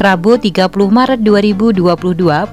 Rabu 30 Maret 2022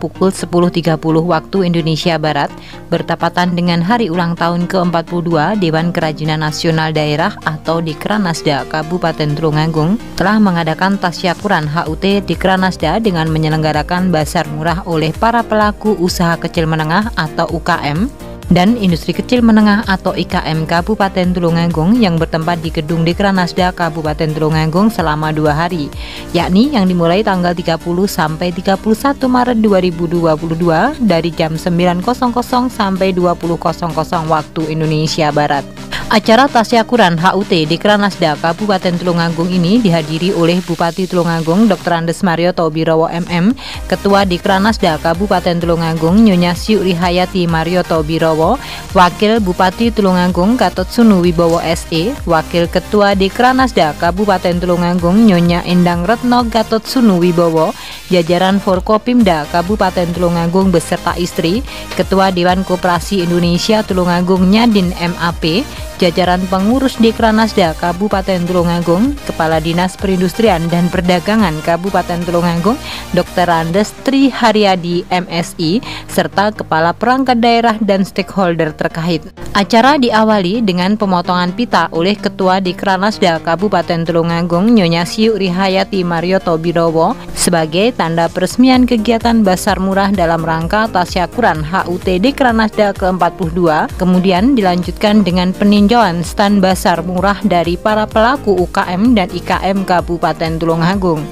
pukul 10.30 waktu Indonesia Barat bertepatan dengan hari ulang tahun ke-42 Dewan Kerajinan Nasional Daerah atau Dikranasda Kabupaten Tulungagung telah mengadakan tasyakuran HUT Dikranasda dengan menyelenggarakan bazar murah oleh para pelaku usaha kecil menengah atau UKM dan industri kecil menengah atau IKM Kabupaten Tulungagung yang bertempat di Gedung Dikranasda Kabupaten Tulungagung selama 2 hari, yakni yang dimulai tanggal 30 sampai 31 Maret 2022 dari jam 9.00 sampai 20.00 waktu Indonesia Barat. Acara tasyakuran HUT Dikranasda Kabupaten Tulungagung ini dihadiri oleh Bupati Tulungagung Dr. Andes Marioto Birowo MM, Ketua Dikranasda Kabupaten Tulungagung Nyonya Syukri Hayati Marioto Birowo, Wakil Bupati Tulungagung Gatot Sunu Wibowo SE, Wakil Ketua Dikranasda Kabupaten Tulungagung Nyonya Endang Retno Gatot Sunu Wibowo, jajaran Forkopimda Kabupaten Tulungagung beserta istri, Ketua Dewan Koperasi Indonesia Tulungagung Nyadin MAP, jajaran pengurus Dikranasda Kabupaten Tulungagung, Kepala Dinas Perindustrian dan Perdagangan Kabupaten Tulungagung Dr. Andes Tri Haryadi MSI, serta Kepala Perangkat Daerah dan stakeholder terkait. Acara diawali dengan pemotongan pita oleh Ketua Dikranasda Kabupaten Tulungagung Nyonya Syukri Hayati Marioto Birowo sebagai tanda peresmian kegiatan Bazar Murah dalam rangka tasyakuran HUT Dikranasda ke-42, kemudian dilanjutkan dengan peninjauan stand Bazar Murah dari para pelaku UKM dan IKM Kabupaten Tulungagung.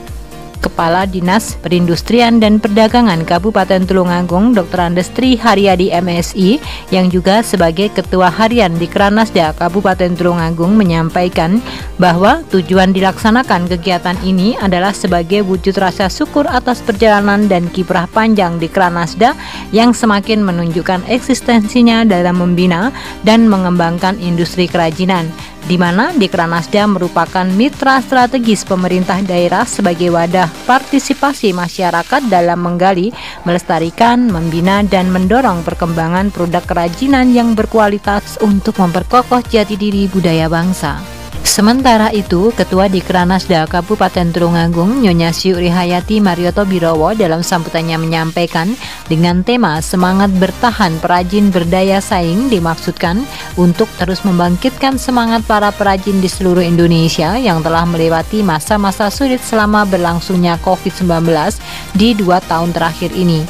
Kepala Dinas Perindustrian dan Perdagangan Kabupaten Tulungagung Dr. Andes Tri Haryadi MSI yang juga sebagai Ketua Harian Dikranasda Kabupaten Tulungagung menyampaikan bahwa tujuan dilaksanakan kegiatan ini adalah sebagai wujud rasa syukur atas perjalanan dan kiprah panjang Dikranasda yang semakin menunjukkan eksistensinya dalam membina dan mengembangkan industri kerajinan, di mana Dikranasda merupakan mitra strategis pemerintah daerah sebagai wadah partisipasi masyarakat dalam menggali, melestarikan, membina, dan mendorong perkembangan produk kerajinan yang berkualitas untuk memperkokoh jati diri budaya bangsa. Sementara itu, Ketua Dikranasda Kabupaten Tulungagung Nyonya Syukri Hayati Marioto Birowo dalam sambutannya menyampaikan dengan tema Semangat Bertahan Perajin Berdaya Saing dimaksudkan untuk terus membangkitkan semangat para perajin di seluruh Indonesia yang telah melewati masa-masa sulit selama berlangsungnya COVID-19 di 2 tahun terakhir ini.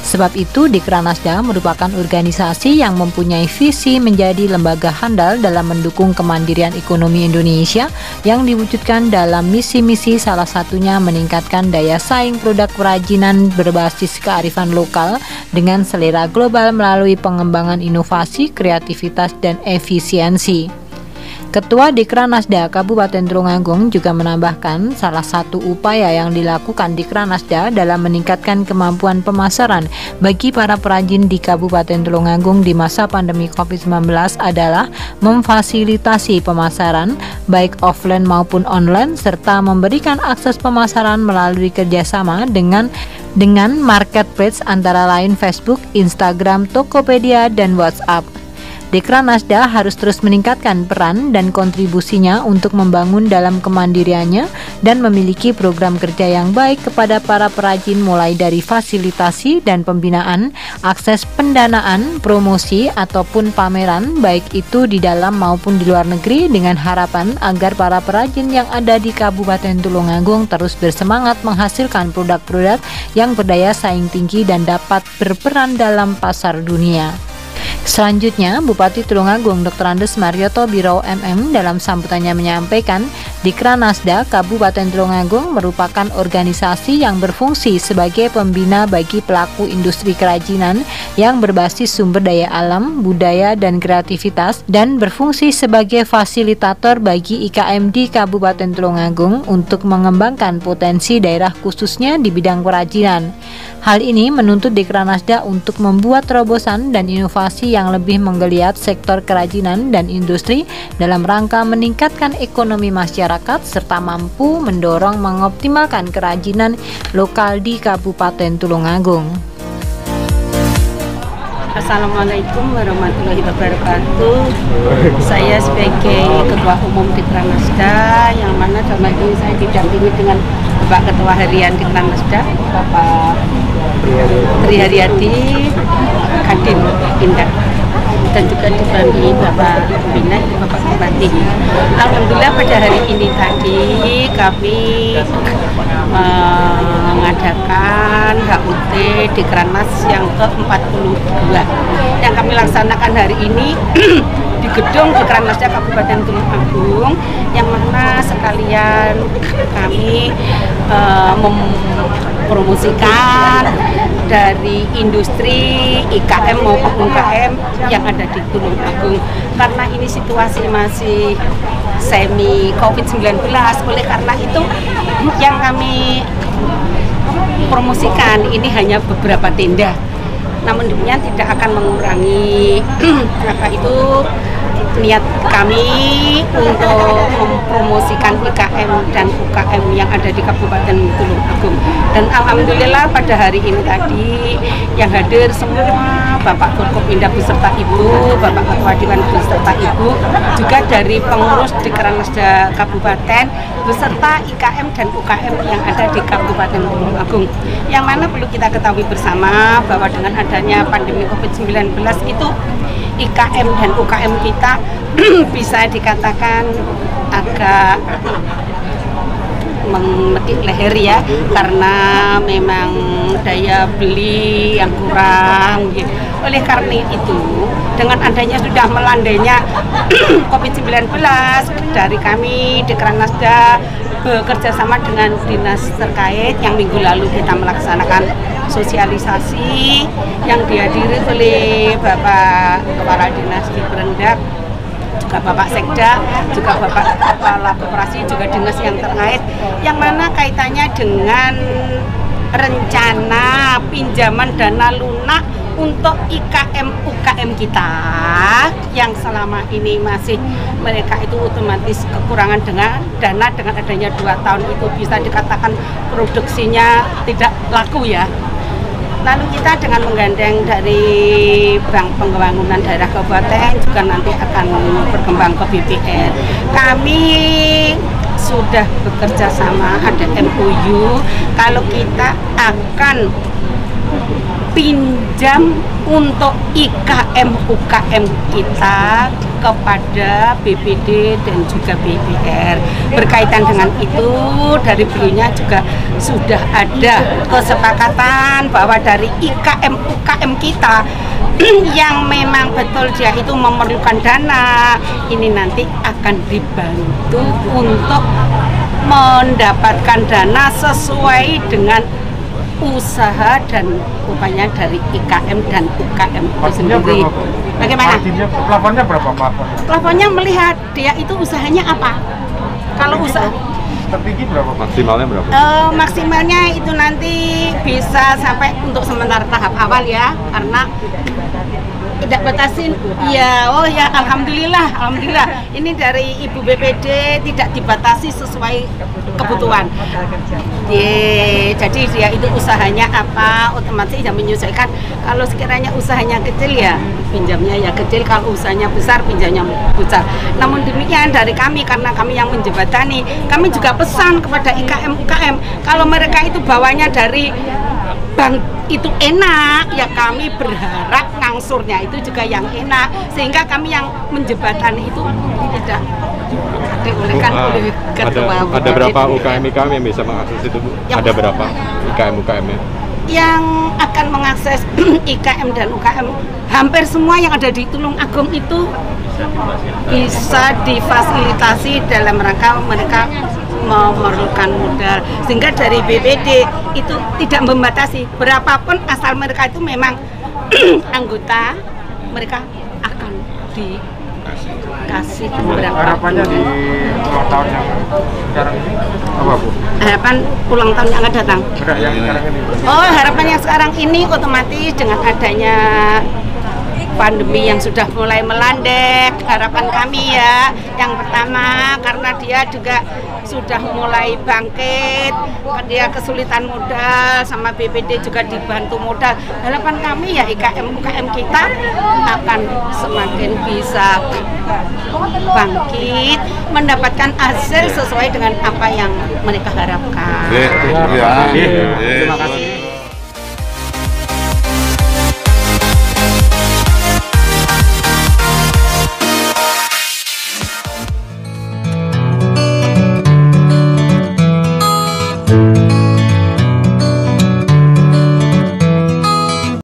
Sebab itu, Dikranasda merupakan organisasi yang mempunyai visi menjadi lembaga handal dalam mendukung kemandirian ekonomi Indonesia yang diwujudkan dalam misi-misi salah satunya meningkatkan daya saing produk kerajinan berbasis kearifan lokal dengan selera global melalui pengembangan inovasi, kreativitas, dan efisiensi. Ketua Dikranasda Kabupaten Tulungagung juga menambahkan salah satu upaya yang dilakukan Dikranasda dalam meningkatkan kemampuan pemasaran bagi para perajin di Kabupaten Tulungagung di masa pandemi COVID-19 adalah memfasilitasi pemasaran baik offline maupun online serta memberikan akses pemasaran melalui kerjasama dengan marketplace antara lain Facebook, Instagram, Tokopedia, dan WhatsApp. Dikranasda harus terus meningkatkan peran dan kontribusinya untuk membangun dalam kemandiriannya dan memiliki program kerja yang baik kepada para perajin mulai dari fasilitasi dan pembinaan, akses pendanaan, promosi ataupun pameran baik itu di dalam maupun di luar negeri dengan harapan agar para perajin yang ada di Kabupaten Tulungagung terus bersemangat menghasilkan produk-produk yang berdaya saing tinggi dan dapat berperan dalam pasar dunia. Selanjutnya, Bupati Tulungagung Dr. Andes Marioto Birowo MM dalam sambutannya menyampaikan Dikranasda Kabupaten Tulungagung merupakan organisasi yang berfungsi sebagai pembina bagi pelaku industri kerajinan yang berbasis sumber daya alam, budaya, dan kreativitas dan berfungsi sebagai fasilitator bagi IKM di Kabupaten Tulungagung untuk mengembangkan potensi daerah khususnya di bidang kerajinan. Hal ini menuntut Dikranasda untuk membuat terobosan dan inovasi yang lebih menggeliat sektor kerajinan dan industri dalam rangka meningkatkan ekonomi masyarakat serta mampu mendorong mengoptimalkan kerajinan lokal di Kabupaten Tulungagung. Assalamualaikum warahmatullahi wabarakatuh. Saya sebagai Ketua Umum Dikranasda, yang mana dalam ini saya didampingi dengan Bapak Ketua Harian Dikranasda, Bapak Tri Haryadi, Kadin Indah, dan juga dibantu Bapak Bina, Bapak Bupati. Alhamdulillah pada hari ini tadi kami mengadakan HUT Dikranmas yang ke-42 yang kami laksanakan hari ini di gedung Dikranasda Kabupaten Tulung Agung, yang mana sekalian kami mempromosikan dari industri IKM maupun UKM yang ada di Tulung Agung, karena ini situasi masih semi COVID-19. Oleh karena itu yang kami promosikan ini hanya beberapa tenda, namun demikian tidak akan mengurangi apa itu niat kami untuk mempromosikan IKM dan UKM yang ada di Kabupaten Tulung Agung. Dan alhamdulillah pada hari ini tadi yang hadir semua Bapak Forkopimda beserta Ibu, Bapak Ketua Dewan beserta Ibu, juga dari pengurus Dikranasda Kabupaten beserta IKM dan UKM yang ada di Kabupaten Tulung Agung. Yang mana perlu kita ketahui bersama bahwa dengan adanya pandemi COVID-19 itu IKM dan UKM kita bisa dikatakan agak memetik leher ya, karena memang daya beli yang kurang gitu. Oleh karena itu, dengan adanya sudah melandainya COVID-19, dari kami Dikranasda bekerja sama dengan dinas terkait yang minggu lalu kita melaksanakan sosialisasi yang dihadiri oleh Bapak Kepala Dinas di Berendak, juga Bapak Sekda, juga Bapak Kepala Koperasi, juga dinas yang terkait, yang mana kaitannya dengan rencana pinjaman dana lunak untuk IKM UKM kita yang selama ini masih mereka itu otomatis kekurangan dengan dana. Dengan adanya 2 tahun itu bisa dikatakan produksinya tidak laku ya. Lalu kita dengan menggandeng dari Bank Pembangunan Daerah Kabupaten juga nanti akan berkembang ke BPR. Kami sudah bekerja sama, ada MOU kalau kita akan pinjam untuk IKM UKM kita kepada BPD dan juga BPR. Berkaitan dengan itu, dari beliaunya juga sudah ada kesepakatan bahwa dari IKM UKM kita yang memang betul dia itu memerlukan dana, ini nanti akan dibantu untuk mendapatkan dana sesuai dengan usaha dan upaya dari IKM dan UKM itu sendiri. Bagaimana? Plafonnya berapa? Plafonnya melihat dia itu usahanya apa. Kalau usaha tertinggi berapa? Maksimalnya berapa? Maksimalnya itu nanti bisa sampai untuk sementara tahap awal ya, karena tidak batasin ya. Oh ya, alhamdulillah ini dari Ibu BPD tidak dibatasi sesuai kebutuhan. Jadi dia itu usahanya apa, otomatis yang menyesuaikan. Kalau sekiranya usahanya kecil ya pinjamnya ya kecil, kalau usahanya besar pinjamnya besar. Namun demikian dari kami, karena kami yang menjembatani, kami juga pesan kepada IKM UKM kalau mereka itu bawanya dari bank itu enak ya, kami berharap ngangsurnya itu juga yang enak, sehingga kami yang menjembatani itu tidak diolekan oleh ketua. Ada berapa UKM yang bisa mengakses itu, Bu? Ada berapa UKM-nya? Yang akan mengakses IKM dan UKM hampir semua yang ada di Tulung Agung itu bisa difasilitasi dalam rangka mereka memerlukan modal, sehingga dari BPD itu tidak membatasi berapapun asal mereka itu memang anggota, mereka akan dikasih berapa. Harapannya di ulang tahun yang sekarang ini apa, Bu? Harapan ulang tahun yang akan datang. Yang sekarang ini. Oh, harapan yang sekarang ini otomatis dengan adanya pandemi yang sudah mulai melandai, harapan kami ya, yang pertama karena dia juga sudah mulai bangkit, dia kesulitan modal, sama BPD juga dibantu modal. Harapan kami ya UKM kita akan semakin bisa bangkit, mendapatkan hasil sesuai dengan apa yang mereka harapkan. Terima kasih. Thank you.